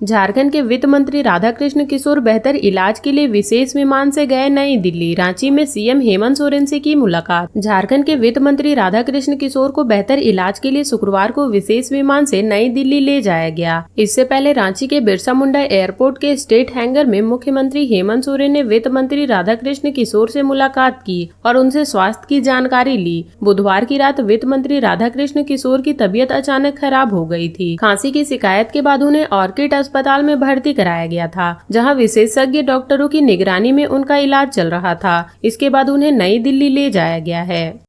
झारखंड के वित्त मंत्री राधाकृष्ण किशोर बेहतर इलाज के लिए विशेष विमान से गए नई दिल्ली। रांची में सीएम हेमंत सोरेन से की मुलाकात। झारखंड के वित्त मंत्री राधाकृष्ण किशोर को बेहतर इलाज के लिए शुक्रवार को विशेष विमान से नई दिल्ली ले जाया गया। इससे पहले रांची के बिरसा मुंडा एयरपोर्ट के स्टेट हैंगर में मुख्यमंत्री हेमंत सोरेन ने वित्त मंत्री राधाकृष्ण किशोर से मुलाकात की और उनसे स्वास्थ्य की जानकारी ली। बुधवार की रात वित्त मंत्री राधाकृष्ण किशोर की तबीयत अचानक खराब हो गई थी। खांसी की शिकायत के बाद उन्हें ऑर्किड अस्पताल में भर्ती कराया गया था, जहां विशेषज्ञ डॉक्टरों की निगरानी में उनका इलाज चल रहा था। इसके बाद उन्हें नई दिल्ली ले जाया गया है।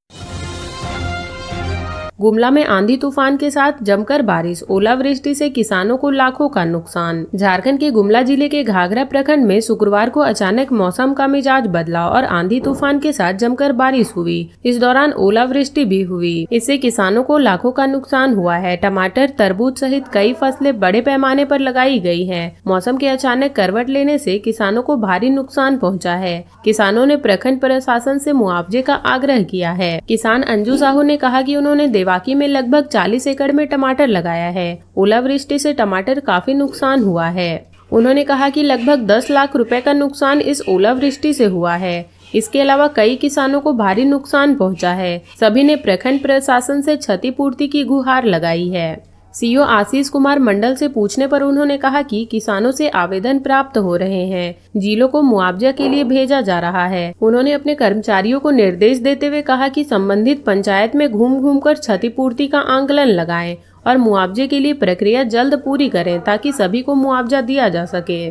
गुमला में आंधी तूफान के साथ जमकर बारिश, ओलावृष्टि से किसानों को लाखों का नुकसान। झारखंड के गुमला जिले के घाघरा प्रखंड में शुक्रवार को अचानक मौसम का मिजाज बदला और आंधी तूफान के साथ जमकर बारिश हुई। इस दौरान ओलावृष्टि भी हुई। इससे किसानों को लाखों का नुकसान हुआ है। टमाटर, तरबूज सहित कई फसलें बड़े पैमाने पर लगाई गई है। मौसम के अचानक करवट लेने से किसानों को भारी नुकसान पहुँचा है। किसानों ने प्रखंड प्रशासन से मुआवजे का आग्रह किया है। किसान अंजू साहू ने कहा कि उन्होंने देवाकी में लगभग 40 एकड़ में टमाटर लगाया है। ओलावृष्टि से टमाटर काफी नुकसान हुआ है। उन्होंने कहा कि लगभग 10 लाख रुपए का नुकसान इस ओलावृष्टि से हुआ है। इसके अलावा कई किसानों को भारी नुकसान पहुंचा है। सभी ने प्रखंड प्रशासन से क्षतिपूर्ति की गुहार लगाई है। सीओ आशीष कुमार मंडल से पूछने पर उन्होंने कहा कि किसानों से आवेदन प्राप्त हो रहे हैं। जिलों को मुआवजा के लिए भेजा जा रहा है। उन्होंने अपने कर्मचारियों को निर्देश देते हुए कहा कि संबंधित पंचायत में घूम कर क्षतिपूर्ति का आंकलन लगाएं और मुआवजे के लिए प्रक्रिया जल्द पूरी करें ताकि सभी को मुआवजा दिया जा सके।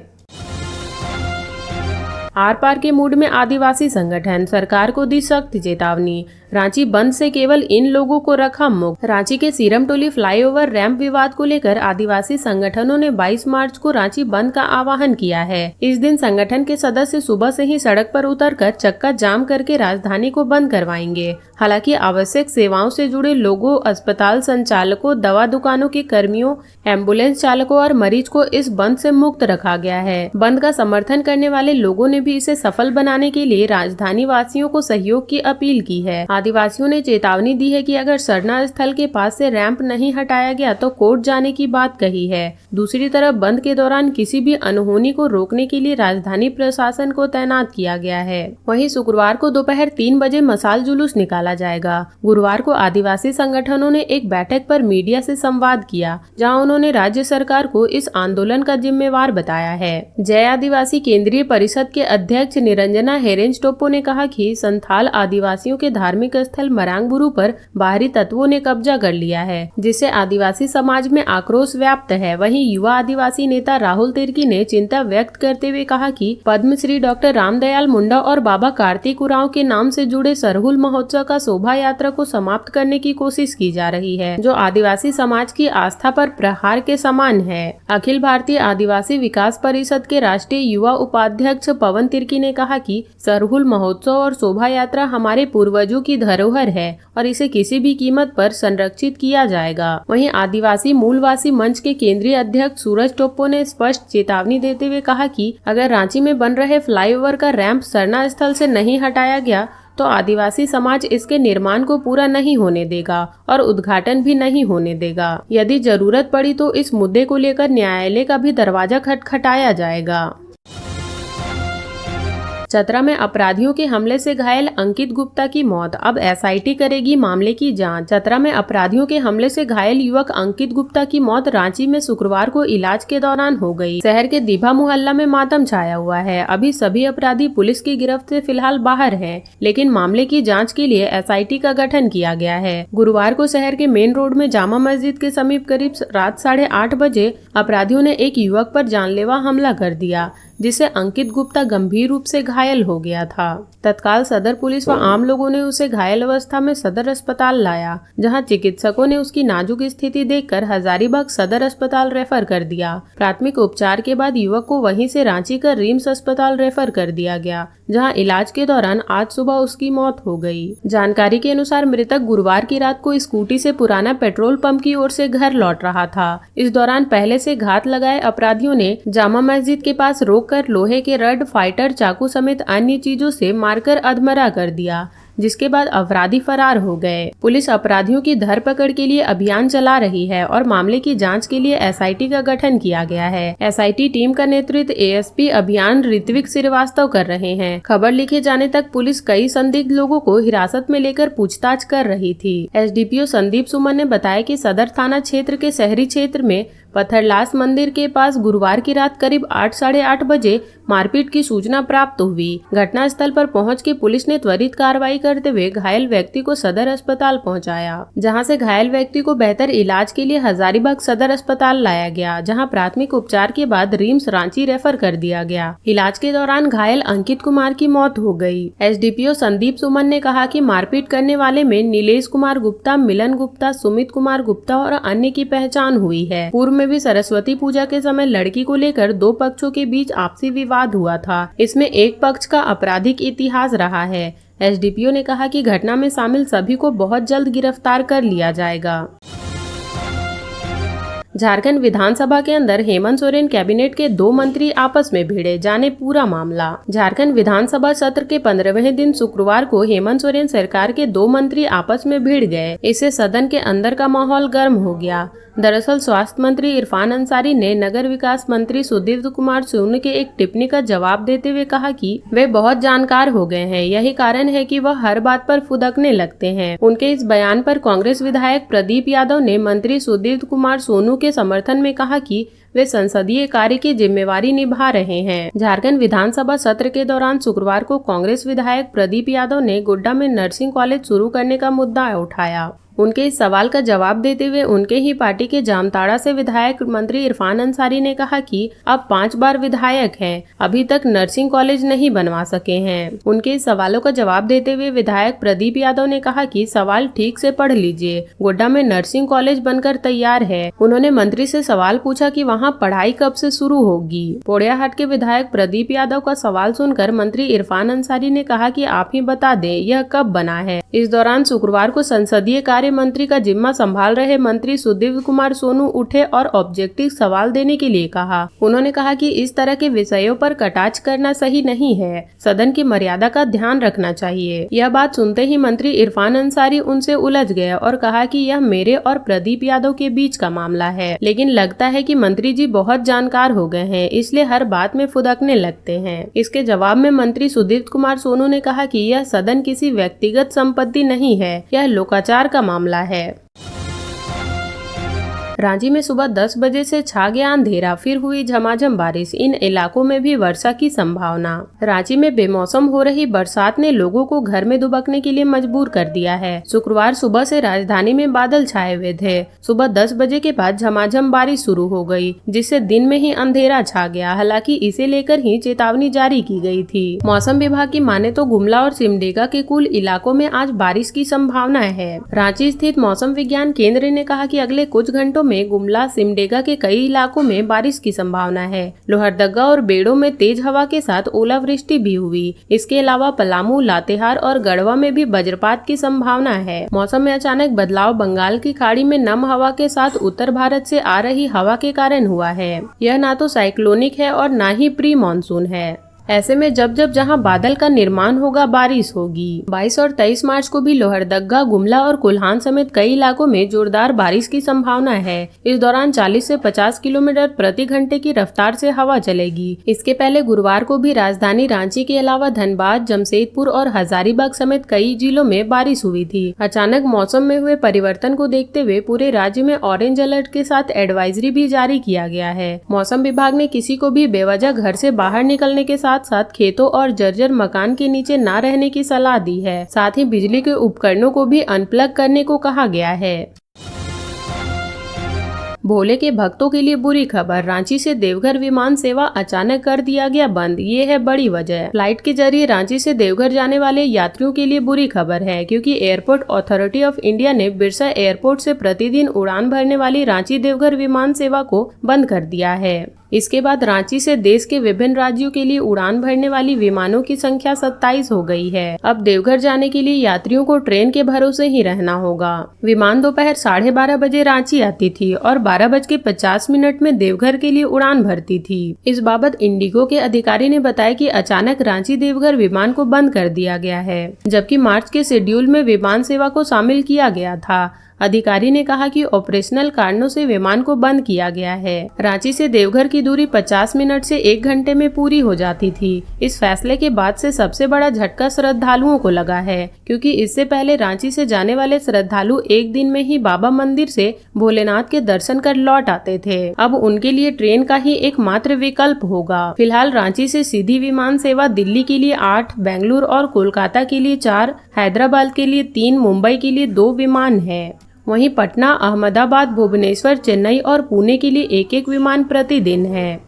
आर पार के मूड में आदिवासी संगठन, सरकार को दी सख्त चेतावनी। रांची बंद से केवल इन लोगों को रखा मुक्त। रांची के सीरमटोली फ्लाईओवर रैंप विवाद को लेकर आदिवासी संगठनों ने 22 मार्च को रांची बंद का आह्वान किया है। इस दिन संगठन के सदस्य सुबह से ही सड़क पर उतरकर चक्का जाम करके राजधानी को बंद करवाएंगे। हालांकि आवश्यक सेवाओं से जुड़े लोगों, अस्पताल संचालकों, दवा दुकानों के कर्मियों, एम्बुलेंस चालकों और मरीज को इस बंद से मुक्त रखा गया है। बंद का समर्थन करने वाले लोगों ने भी इसे सफल बनाने के लिए राजधानी वासियों को सहयोग की अपील की है। आदिवासियों ने चेतावनी दी है कि अगर सरना स्थल के पास से रैंप नहीं हटाया गया तो कोर्ट जाने की बात कही है। दूसरी तरफ बंद के दौरान किसी भी अनहोनी को रोकने के लिए राजधानी प्रशासन को तैनात किया गया है। वहीं शुक्रवार को दोपहर 3 बजे मसाल जुलूस निकाला जाएगा। गुरुवार को आदिवासी संगठनों ने एक बैठक पर मीडिया से संवाद किया, जहां उन्होंने राज्य सरकार को इस आंदोलन का जिम्मेवार बताया है। जय आदिवासी केंद्रीय परिषद के अध्यक्ष निरंजना हेरेंज टोप्पो ने कहा कि संथाल आदिवासियों के धार्मिक स्थल मरांगबुरु पर बाहरी तत्वों ने कब्जा कर लिया है, जिससे आदिवासी समाज में आक्रोश व्याप्त है। वहीं युवा आदिवासी नेता राहुल तिर्की ने चिंता व्यक्त करते हुए कहा कि पद्मश्री डॉक्टर रामदयाल मुंडा और बाबा कार्तिक उरांव के नाम से जुड़े सरहुल महोत्सव का शोभा यात्रा को समाप्त करने की कोशिश की जा रही है, जो आदिवासी समाज की आस्था पर प्रहार के समान है। अखिल भारतीय आदिवासी विकास परिषद के राष्ट्रीय युवा उपाध्यक्ष पवन तिर्की ने कहा कि सरहुल महोत्सव और शोभा यात्रा हमारे पूर्वजों की धरोहर है और इसे किसी भी कीमत पर संरक्षित किया जाएगा। वहीं आदिवासी मूलवासी मंच के केंद्रीय अध्यक्ष सूरज टोप्पो ने स्पष्ट चेतावनी देते हुए कहा कि अगर रांची में बन रहे फ्लाईओवर का रैंप सरना स्थल से नहीं हटाया गया तो आदिवासी समाज इसके निर्माण को पूरा नहीं होने देगा और उद्घाटन भी नहीं होने देगा। यदि जरूरत पड़ी तो इस मुद्दे को लेकर न्यायालय का भी दरवाजा खटखटाया जाएगा। चतरा में अपराधियों के हमले से घायल अंकित गुप्ता की मौत, अब एसआईटी करेगी मामले की जांच। चतरा में अपराधियों के हमले से घायल युवक अंकित गुप्ता की मौत रांची में शुक्रवार को इलाज के दौरान हो गई। शहर के दीभा मोहल्ला में मातम छाया हुआ है। अभी सभी अपराधी पुलिस की गिरफ्त से फिलहाल बाहर हैं, लेकिन मामले की जाँच के लिए एसआईटी का गठन किया गया है। गुरुवार को शहर के मेन रोड में जामा मस्जिद के समीप करीब रात 8:30 बजे अपराधियों ने एक युवक पर जानलेवा हमला कर दिया, जिससे अंकित गुप्ता गंभीर रूप से घायल हो गया था। तत्काल सदर पुलिस व आम लोगों ने उसे घायल अवस्था में सदर अस्पताल लाया, जहां चिकित्सकों ने उसकी नाजुक स्थिति देखकर हजारीबाग सदर अस्पताल रेफर कर दिया। प्राथमिक उपचार के बाद युवक को वहीं से रांची का रिम्स अस्पताल रेफर कर दिया गया, जहां इलाज के दौरान आज सुबह उसकी मौत हो गई। जानकारी के अनुसार मृतक गुरुवार की रात को स्कूटी से पुराना पेट्रोल पंप की ओर से घर लौट रहा था। इस दौरान पहले से घात लगाए अपराधियों ने जामा मस्जिद के पास रोककर लोहे के रड, फाइटर, चाकू समेत अन्य चीजों से मारकर अधमरा कर दिया, जिसके बाद अपराधी फरार हो गए। पुलिस अपराधियों की धरपकड़ के लिए अभियान चला रही है और मामले की जांच के लिए एसआईटी का गठन किया गया है। एसआईटी टीम का नेतृत्व एएसपी अभियान ऋत्विक श्रीवास्तव कर रहे हैं। खबर लिखे जाने तक पुलिस कई संदिग्ध लोगों को हिरासत में लेकर पूछताछ कर रही थी। एसडीपीओ संदीप सुमन ने बताया कि सदर थाना क्षेत्र के शहरी क्षेत्र में पत्थरलास मंदिर के पास गुरुवार की रात करीब 8 साढ़े 8 बजे मारपीट की सूचना प्राप्त हुई। घटनास्थल पर पहुंच के पुलिस ने त्वरित कार्रवाई करते हुए घायल व्यक्ति को सदर अस्पताल पहुंचाया, जहां से घायल व्यक्ति को बेहतर इलाज के लिए हजारीबाग सदर अस्पताल लाया गया, जहां प्राथमिक उपचार के बाद रिम्स रांची रेफर कर दिया गया। इलाज के दौरान घायल अंकित कुमार की मौत हो गई। एसडीपीओ संदीप सुमन ने कहा कि मारपीट करने वाले में नीलेश कुमार गुप्ता, मिलन गुप्ता, सुमित कुमार गुप्ता और अन्य की पहचान हुई है। पूर्व में भी सरस्वती पूजा के समय लड़की को लेकर दो पक्षों के बीच आपसी विवाद हुआ था। इसमें एक पक्ष का आपराधिक इतिहास रहा है। एसडीपीओ ने कहा कि घटना में शामिल सभी को बहुत जल्द गिरफ्तार कर लिया जाएगा। झारखंड विधानसभा के अंदर हेमंत सोरेन कैबिनेट के 2 मंत्री आपस में भिड़े, जाने पूरा मामला। झारखंड विधानसभा सत्र के 15वें दिन शुक्रवार को हेमंत सोरेन सरकार के 2 मंत्री आपस में भिड़ गए। इससे सदन के अंदर का माहौल गर्म हो गया। दरअसल स्वास्थ्य मंत्री इरफान अंसारी ने नगर विकास मंत्री सुदीव्य कुमार सोनू के एक टिप्पणी का जवाब देते हुए कहा कि वे बहुत जानकार हो गए हैं, यही कारण है कि वह हर बात पर फुदकने लगते हैं। उनके इस बयान पर कांग्रेस विधायक प्रदीप यादव ने मंत्री सुदीव्य कुमार सोनू के समर्थन में कहा कि वे संसदीय कार्य की जिम्मेवारी निभा रहे हैं। झारखंड विधानसभा सत्र के दौरान शुक्रवार को कांग्रेस विधायक प्रदीप यादव ने गोड्डा में नर्सिंग कॉलेज शुरू करने का मुद्दा उठाया। उनके इस सवाल का जवाब देते हुए उनके ही पार्टी के जामताड़ा से विधायक मंत्री इरफान अंसारी ने कहा कि अब 5 बार विधायक हैं, अभी तक नर्सिंग कॉलेज नहीं बनवा सके हैं। उनके इस सवालों का जवाब देते हुए विधायक प्रदीप यादव ने कहा कि सवाल ठीक से पढ़ लीजिए, गोड्डा में नर्सिंग कॉलेज बनकर तैयार है। उन्होंने मंत्री से सवाल पूछा कि वहाँ पढ़ाई कब से शुरू होगी। पोड़ियाहाट के विधायक प्रदीप यादव का सवाल सुनकर मंत्री इरफान अंसारी ने कहा कि आप ही बता दें यह कब बना है। इस दौरान शुक्रवार को संसदीय कार्य मंत्री का जिम्मा संभाल रहे मंत्री सुदीव्य कुमार सोनू उठे और ऑब्जेक्टिव सवाल देने के लिए कहा। उन्होंने कहा कि इस तरह के विषयों पर कटाक्ष करना सही नहीं है, सदन की मर्यादा का ध्यान रखना चाहिए। यह बात सुनते ही मंत्री इरफान अंसारी उनसे उलझ गए और कहा कि यह मेरे और प्रदीप यादव के बीच का मामला है, लेकिन लगता है कि मंत्री जी बहुत जानकार हो गए हैं, इसलिए हर बात में फुदकने लगते हैं। इसके जवाब में मंत्री सुदीव्य कुमार सोनू ने कहा कि यह सदन किसी व्यक्तिगत संपत्ति नहीं है, यह लोकाचार का मामला है। रांची में सुबह 10 बजे से छा गया अंधेरा, फिर हुई झमाझम बारिश, इन इलाकों में भी वर्षा की संभावना। रांची में बेमौसम हो रही बरसात ने लोगों को घर में दुबकने के लिए मजबूर कर दिया है। शुक्रवार सुबह से राजधानी में बादल छाए हुए थे। सुबह 10 बजे के बाद झमाझम बारिश शुरू हो गई, जिससे दिन में ही अंधेरा छा गया। हालांकि इसे लेकर ही चेतावनी जारी की गई थी। मौसम विभाग की माने तो गुमला और सिमडेगा के कुल इलाकों में आज बारिश की संभावना है। रांची स्थित मौसम विज्ञान केंद्र ने कहा कि अगले कुछ घंटों में गुमला, सिमडेगा के कई इलाकों में बारिश की संभावना है। लोहरदगा और बेड़ो में तेज हवा के साथ ओलावृष्टि भी हुई। इसके अलावा पलामू, लातेहार और गढ़वा में भी वज्रपात की संभावना है। मौसम में अचानक बदलाव बंगाल की खाड़ी में नम हवा के साथ उत्तर भारत से आ रही हवा के कारण हुआ है। यह ना तो साइक्लोनिक है और ना ही प्री मानसून है। ऐसे में जब जब जहां बादल का निर्माण होगा बारिश होगी। 22 और 23 मार्च को भी लोहरदगा, गुमला और कोल्हान समेत कई इलाकों में जोरदार बारिश की संभावना है। इस दौरान 40 से 50 किलोमीटर प्रति घंटे की रफ्तार से हवा चलेगी। इसके पहले गुरुवार को भी राजधानी रांची के अलावा धनबाद, जमशेदपुर और हजारीबाग समेत कई जिलों में बारिश हुई थी। अचानक मौसम में हुए परिवर्तन को देखते हुए पूरे राज्य में ऑरेंज अलर्ट के साथ एडवाइजरी भी जारी किया गया है। मौसम विभाग ने किसी को भी बेवजह घर से बाहर निकलने के साथ साथ खेतों और जर्जर मकान के नीचे न रहने की सलाह दी है। साथ ही बिजली के उपकरणों को भी अनप्लग करने को कहा गया है। भोले के भक्तों के लिए बुरी खबर, रांची से देवघर विमान सेवा अचानक कर दिया गया बंद। ये है बड़ी वजह। फ्लाइट के जरिए रांची से देवघर जाने वाले यात्रियों के लिए बुरी खबर है, क्योंकि एयरपोर्ट अथॉरिटी ऑफ इंडिया ने बिरसा एयरपोर्ट से प्रतिदिन उड़ान भरने वाली रांची देवघर विमान सेवा को बंद कर दिया है। इसके बाद रांची से देश के विभिन्न राज्यों के लिए उड़ान भरने वाली विमानों की संख्या 27 हो गई है। अब देवघर जाने के लिए यात्रियों को ट्रेन के भरोसे ही रहना होगा। विमान दोपहर 12:30 बजे रांची आती थी और 12:50 में देवघर के लिए उड़ान भरती थी। इस बाबत इंडिगो के अधिकारी ने बताया कि अचानक रांची देवघर विमान को बंद कर दिया गया है, जबकि मार्च के शेड्यूल में विमान सेवा को शामिल किया गया था। अधिकारी ने कहा कि ऑपरेशनल कारणों से विमान को बंद किया गया है। रांची से देवघर की दूरी 50 मिनट से 1 घंटे में पूरी हो जाती थी। इस फैसले के बाद से सबसे बड़ा झटका श्रद्धालुओं को लगा है, क्योंकि इससे पहले रांची से जाने वाले श्रद्धालु एक दिन में ही बाबा मंदिर से भोलेनाथ के दर्शन कर लौट आते थे। अब उनके लिए ट्रेन का ही एकमात्र विकल्प होगा। फिलहाल रांची से सीधी विमान सेवा दिल्ली के लिए 8, बेंगलुरु और कोलकाता के लिए 4, हैदराबाद के लिए 3, मुंबई के लिए 2 विमान है। वहीं पटना, अहमदाबाद, भुवनेश्वर, चेन्नई और पुणे के लिए 1-1 विमान प्रतिदिन है।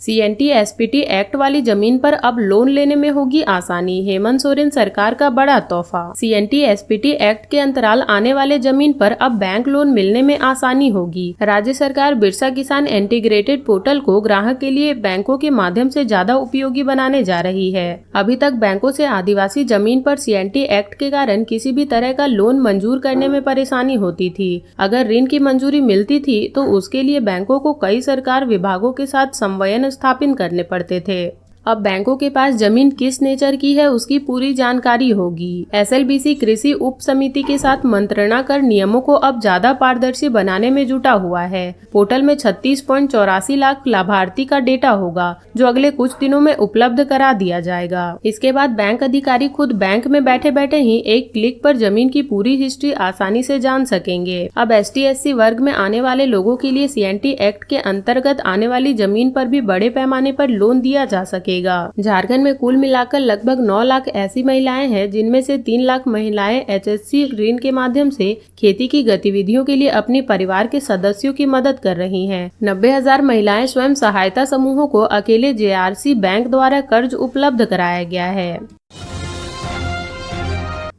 CNT-SPT एक्ट वाली जमीन पर अब लोन लेने में होगी आसानी, हेमंत सोरेन सरकार का बड़ा तोहफा। CNT-SPT एक्ट के अंतराल आने वाले जमीन पर अब बैंक लोन मिलने में आसानी होगी। राज्य सरकार बिरसा किसान इंटीग्रेटेड पोर्टल को ग्राहक के लिए बैंकों के माध्यम से ज्यादा उपयोगी बनाने जा रही है। अभी तक बैंकों से आदिवासी जमीन पर CNT एक्ट के कारण किसी भी तरह का लोन मंजूर करने में परेशानी होती थी। अगर ऋण की मंजूरी मिलती थी तो उसके लिए बैंकों को कई सरकार विभागों के साथ समन्वय स्थापित करने पड़ते थे। अब बैंकों के पास जमीन किस नेचर की है उसकी पूरी जानकारी होगी। SLBC कृषि उप समिति के साथ मंत्रणा कर नियमों को अब ज्यादा पारदर्शी बनाने में जुटा हुआ है। पोर्टल में 36.84 लाख लाभार्थी का डेटा होगा, जो अगले कुछ दिनों में उपलब्ध करा दिया जाएगा। इसके बाद बैंक अधिकारी खुद बैंक में बैठे बैठे ही एक क्लिक पर जमीन की पूरी हिस्ट्री आसानी से जान सकेंगे। अब ST-SC वर्ग में आने वाले लोगों के लिए CNT एक्ट के अंतर्गत आने वाली जमीन पर भी बड़े पैमाने पर लोन दिया जा सकेगा। झारखंड में कुल मिलाकर लगभग 9 लाख ऐसी महिलाएं हैं, जिनमें से 3 लाख महिलाएं HSC ऋण के माध्यम से खेती की गतिविधियों के लिए अपने परिवार के सदस्यों की मदद कर रही हैं। 90,000 महिलाएं स्वयं सहायता समूहों को अकेले JRC बैंक द्वारा कर्ज उपलब्ध कराया गया है।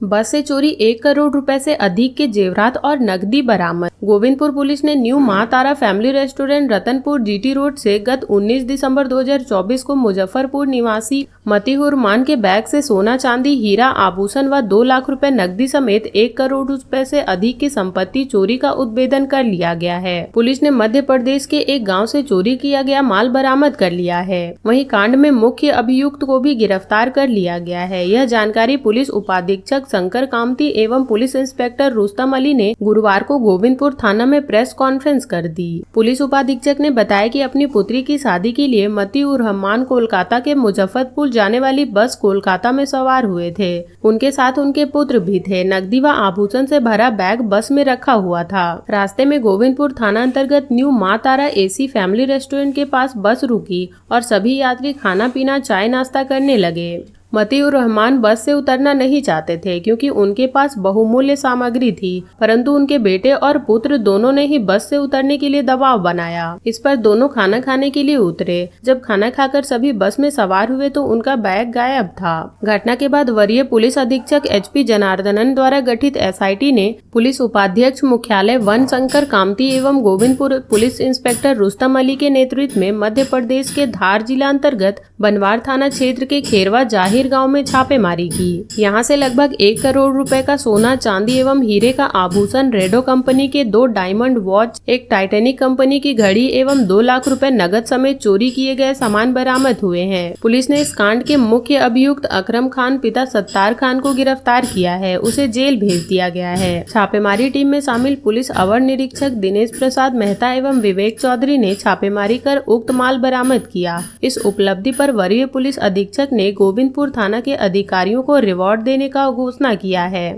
बस से चोरी 1 करोड़ रुपए से अधिक के जेवरात और नकदी बरामद। गोविंदपुर पुलिस ने new Maa Tara family restaurant Ratanpur GT road से गत 19 दिसंबर 2024 को मुजफ्फरपुर निवासी मतीहुर मान के बैग से सोना, चांदी, हीरा, आभूषण व 2 लाख रुपए नकदी समेत 1 करोड़ रुपए से अधिक की संपत्ति चोरी का उद्भेदन कर लिया गया है। पुलिस ने मध्य प्रदेश के एक गाँव से चोरी किया गया माल बरामद कर लिया है। वहीं कांड में मुख्य अभियुक्त को भी गिरफ्तार कर लिया गया है। यह जानकारी पुलिस उपाधीक्षक शंकर कामती एवं पुलिस इंस्पेक्टर रुस्तम अली ने गुरुवार को गोविंदपुर थाना में प्रेस कॉन्फ्रेंस कर दी। पुलिस उपाधीक्षक ने बताया कि अपनी पुत्री की शादी के लिए मतीउर रहमान कोलकाता के मुजफ्फरपुर जाने वाली बस कोलकाता में सवार हुए थे। उनके साथ उनके पुत्र भी थे। नकदी व आभूषण से भरा बैग बस में रखा हुआ था। रास्ते में गोविंदपुर थाना अंतर्गत न्यू मां तारा AC फैमिली रेस्टोरेंट के पास बस रुकी और सभी यात्री खाना पीना, चाय नाश्ता करने लगे। मतीउर रहमान बस से उतरना नहीं चाहते थे क्योंकि उनके पास बहुमूल्य सामग्री थी, परंतु उनके बेटे और पुत्र दोनों ने ही बस से उतरने के लिए दबाव बनाया। इस पर दोनों खाना खाने के लिए उतरे। जब खाना खाकर सभी बस में सवार हुए तो उनका बैग गायब था। घटना के बाद वरीय पुलिस अधीक्षक HP जनार्दनन द्वारा गठित SIT ने पुलिस उपाध्यक्ष मुख्यालय वन शंकर कामती एवं गोविंदपुर पुलिस इंस्पेक्टर रुस्तम अली के नेतृत्व में मध्य प्रदेश के धार जिला अंतर्गत बनवार थाना क्षेत्र के खेरवा जाहिर गांव में छापेमारी की। यहां से लगभग 1 करोड़ रुपए का सोना, चांदी एवं हीरे का आभूषण, रेडो कंपनी के 2 डायमंड वॉच, एक टाइटैनिक कंपनी की घड़ी एवं 2 लाख रुपए नगद समेत चोरी किए गए सामान बरामद हुए हैं। पुलिस ने इस कांड के मुख्य अभियुक्त अकरम खान पिता सत्तार खान को गिरफ्तार किया है। उसे जेल भेज दिया गया है। छापेमारी टीम में शामिल पुलिस अवर निरीक्षक दिनेश प्रसाद मेहता एवं विवेक चौधरी ने छापेमारी कर उक्त माल बरामद किया। इस उपलब्धि पर वरीय पुलिस अधीक्षक ने गोविंदपुर थाना के अधिकारियों को रिवॉर्ड देने का घोषणा किया है।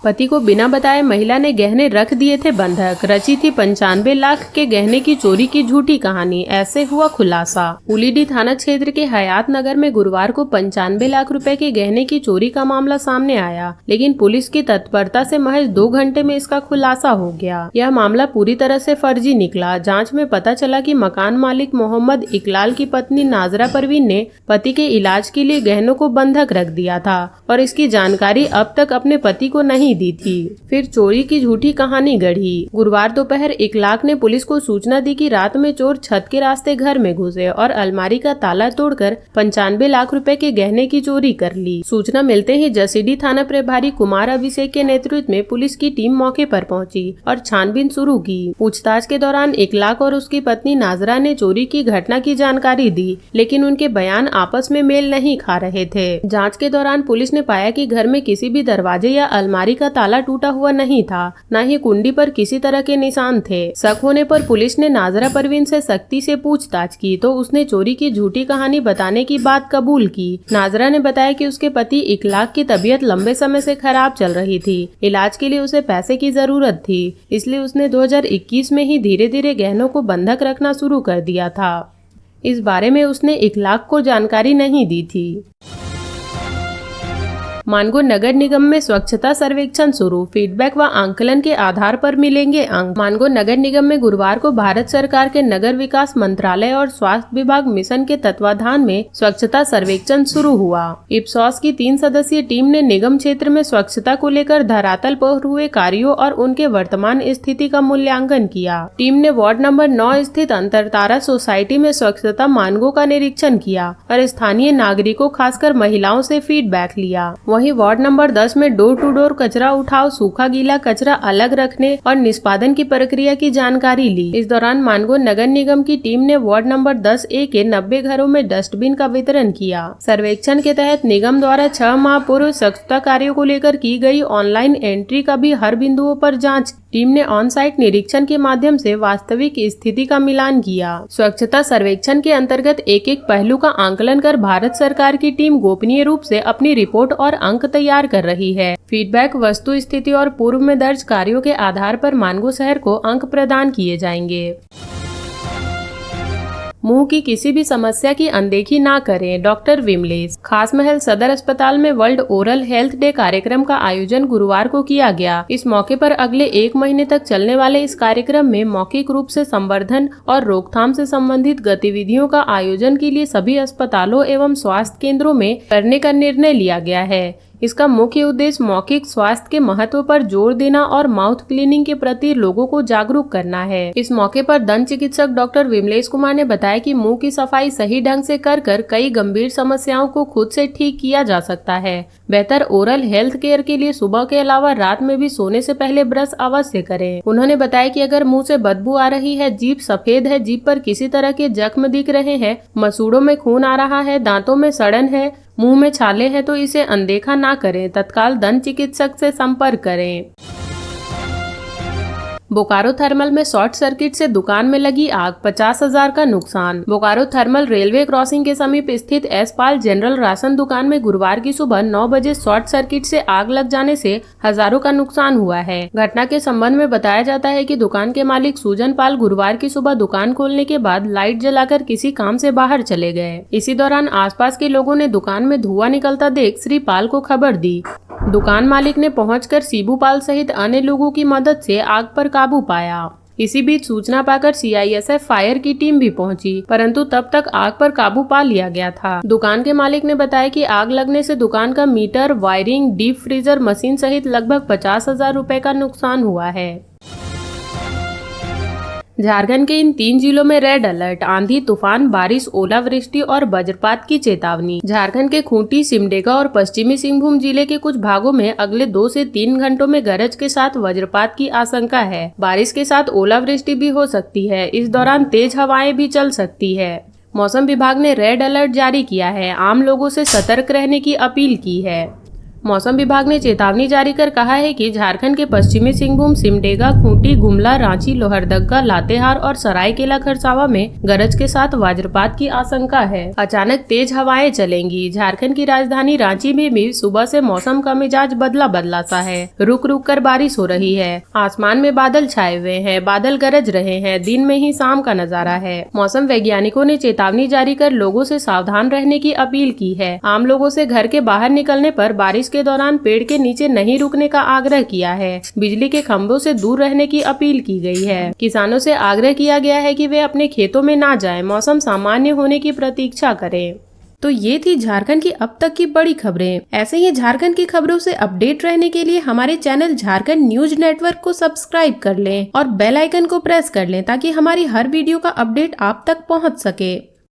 पति को बिना बताए महिला ने गहने रख दिए थे बंधक। रची थी 95 लाख के गहने की चोरी की झूठी कहानी। ऐसे हुआ खुलासा। उलीडी थाना क्षेत्र के हयात नगर में गुरुवार को 95 लाख रुपए के गहने की चोरी का मामला सामने आया, लेकिन पुलिस की तत्परता से महज 2 घंटे में इसका खुलासा हो गया। यह मामला पूरी तरह से फर्जी निकला। जाँच में पता चला कि मकान मालिक मोहम्मद इकलाल की पत्नी नाजरा परवीन ने पति के इलाज के लिए गहनों को बंधक रख दिया था और इसकी जानकारी अब तक अपने पति को नहीं नहीं दी थी। फिर चोरी की झूठी कहानी गढ़ी। गुरुवार दोपहर इकलाक ने पुलिस को सूचना दी कि रात में चोर छत के रास्ते घर में घुसे और अलमारी का ताला तोड़कर 95 लाख रुपए के गहने की चोरी कर ली। सूचना मिलते ही जसीडीह थाना प्रभारी कुमार अभिषेक के नेतृत्व में पुलिस की टीम मौके पर पहुंची और छानबीन शुरू की। पूछताछ के दौरान इकलाक और उसकी पत्नी नाजरा ने चोरी की घटना की जानकारी दी, लेकिन उनके बयान आपस में मेल नहीं खा रहे थे। जांच के दौरान पुलिस ने पाया कि घर में किसी भी दरवाजे या अलमारी का ताला टूटा हुआ नहीं था, न ही कुंडी पर किसी तरह के निशान थे। शक होने पर पुलिस ने नाजरा परवीन से सख्ती से पूछताछ की तो उसने चोरी की झूठी कहानी बताने की बात कबूल की। नाजरा ने बताया कि उसके पति इकलाक की तबीयत लंबे समय से खराब चल रही थी। इलाज के लिए उसे पैसे की जरूरत थी, इसलिए उसने 2021 में ही धीरे धीरे गहनों को बंधक रखना शुरू कर दिया था। इस बारे में उसने इकलाक को जानकारी नहीं दी थी। मानगो नगर निगम में स्वच्छता सर्वेक्षण शुरू, फीडबैक व आंकलन के आधार पर मिलेंगे अंक। मानगो नगर निगम में गुरुवार को भारत सरकार के नगर विकास मंत्रालय और स्वास्थ्य विभाग मिशन के तत्वाधान में स्वच्छता सर्वेक्षण शुरू हुआ। इप्सॉस की 3 सदस्यीय टीम ने निगम क्षेत्र में स्वच्छता को लेकर धरातल पर हुए कार्यों और उनके वर्तमान स्थिति का मूल्यांकन किया। टीम ने वार्ड नंबर 9 स्थित अंतरतारा सोसाइटी में स्वच्छता मानगों का निरीक्षण किया और स्थानीय नागरिकों खासकर महिलाओं से फीडबैक लिया। वहीं वार्ड नंबर 10 में डोर टू डोर कचरा उठाव, सूखा गीला कचरा अलग रखने और निष्पादन की प्रक्रिया की जानकारी ली। इस दौरान मानगो नगर निगम की टीम ने वार्ड नंबर 10A के 90 घरों में डस्टबिन का वितरण किया। सर्वेक्षण के तहत निगम द्वारा 6 माह पूर्व स्वच्छता कार्यों को लेकर की गई ऑनलाइन एंट्री का भी हर बिंदुओं पर जाँच। टीम ने ऑन साइट निरीक्षण के माध्यम से वास्तविक स्थिति का मिलान किया। स्वच्छता सर्वेक्षण के अंतर्गत एक पहलू का आंकलन कर भारत सरकार की टीम गोपनीय रूप से अपनी रिपोर्ट और अंक तैयार कर रही है। फीडबैक, वस्तु स्थिति और पूर्व में दर्ज कार्यों के आधार पर मानगो शहर को अंक प्रदान किए जाएंगे। मुंह की किसी भी समस्या की अनदेखी ना करें, डॉक्टर विमलेश। खासमहल सदर अस्पताल में वर्ल्ड ओरल हेल्थ डे कार्यक्रम का आयोजन गुरुवार को किया गया। इस मौके पर अगले 1 महीने तक चलने वाले इस कार्यक्रम में मौखिक रूप से संवर्धन और रोकथाम से संबंधित गतिविधियों का आयोजन के लिए सभी अस्पतालों एवं स्वास्थ्य केंद्रों में करने का निर्णय लिया गया है। इसका मुख्य उद्देश्य मौखिक स्वास्थ्य के महत्व पर जोर देना और माउथ क्लीनिंग के प्रति लोगों को जागरूक करना है। इस मौके पर दंत चिकित्सक डॉक्टर विमलेश कुमार ने बताया कि मुंह की सफाई सही ढंग से कर कई गंभीर समस्याओं को खुद से ठीक किया जा सकता है। बेहतर ओरल हेल्थ केयर के लिए सुबह के अलावा रात में भी सोने से पहले ब्रश अवश्य करें। उन्होंने बताया कि अगर मुंह से बदबू आ रही है, जीभ सफेद है, जीभ पर किसी तरह के जख्म दिख रहे हैं, मसूड़ों में खून आ रहा है, दांतों में सड़न है, मुंह में छाले हैं, तो इसे अनदेखा ना करें, तत्काल दंत चिकित्सक से संपर्क करें। बोकारो थर्मल में शॉर्ट सर्किट से दुकान में लगी आग, 50,000 का नुकसान। बोकारो थर्मल रेलवे क्रॉसिंग के समीप स्थित एसपाल जनरल राशन दुकान में गुरुवार की सुबह 9 बजे शॉर्ट सर्किट से आग लग जाने से हजारों का नुकसान हुआ है। घटना के संबंध में बताया जाता है कि दुकान के मालिक सुजन पाल गुरुवार की सुबह दुकान खोलने के बाद लाइट जलाकर किसी काम से बाहर चले गए। इसी दौरान आसपास के लोगों ने दुकान में धुआं निकलता देख श्री पाल को खबर दी। दुकान मालिक ने पहुंचकर शिबू पाल सहित अन्य लोगों की मदद से आग पर काबू पाया। इसी बीच सूचना पाकर CISF फायर की टीम भी पहुंची, परंतु तब तक आग पर काबू पा लिया गया था। दुकान के मालिक ने बताया कि आग लगने से दुकान का meter, wiring, deep freezer machine सहित लगभग 50,000 रुपए का नुकसान हुआ है। झारखंड के इन 3 जिलों में रेड अलर्ट, आंधी, तूफान, बारिश, ओलावृष्टि और वज्रपात की चेतावनी। झारखंड के खूंटी, सिमडेगा और पश्चिमी सिंहभूम जिले के कुछ भागों में अगले 2 से 3 घंटों में गरज के साथ वज्रपात की आशंका है। बारिश के साथ ओलावृष्टि भी हो सकती है। इस दौरान तेज हवाएं भी चल सकती है। मौसम विभाग ने रेड अलर्ट जारी किया है। आम लोगों से सतर्क रहने की अपील की है। मौसम विभाग ने चेतावनी जारी कर कहा है कि झारखंड के पश्चिमी सिंहभूम, सिमडेगा, खूंटी, गुमला, रांची, लोहरदगा, लातेहार और सरायकेला खरसावा में गरज के साथ वज्रपात की आशंका है। अचानक तेज हवाएं चलेंगी। झारखंड की राजधानी रांची में भी सुबह से मौसम का मिजाज बदला सा है। रुक रुक कर बारिश हो रही है। आसमान में बादल छाए हुए हैं, बादल गरज रहे हैं। दिन में ही शाम का नजारा है। मौसम वैज्ञानिकों ने चेतावनी जारी कर लोगों से सावधान रहने की अपील की है। आम लोगों से घर के बाहर निकलने पर बारिश के दौरान पेड़ के नीचे नहीं रुकने का आग्रह किया है। बिजली के खंभों से दूर रहने की अपील की गई है। किसानों से आग्रह किया गया है कि वे अपने खेतों में ना जाएं, मौसम सामान्य होने की प्रतीक्षा करें। तो ये थी झारखंड की अब तक की बड़ी खबरें। ऐसे ही झारखंड की खबरों से अपडेट रहने के लिए हमारे चैनल झारखंड न्यूज नेटवर्क को सब्सक्राइब कर लें और बेल आइकन को प्रेस कर लें ताकि हमारी हर वीडियो का अपडेट आप तक पहुंच सके।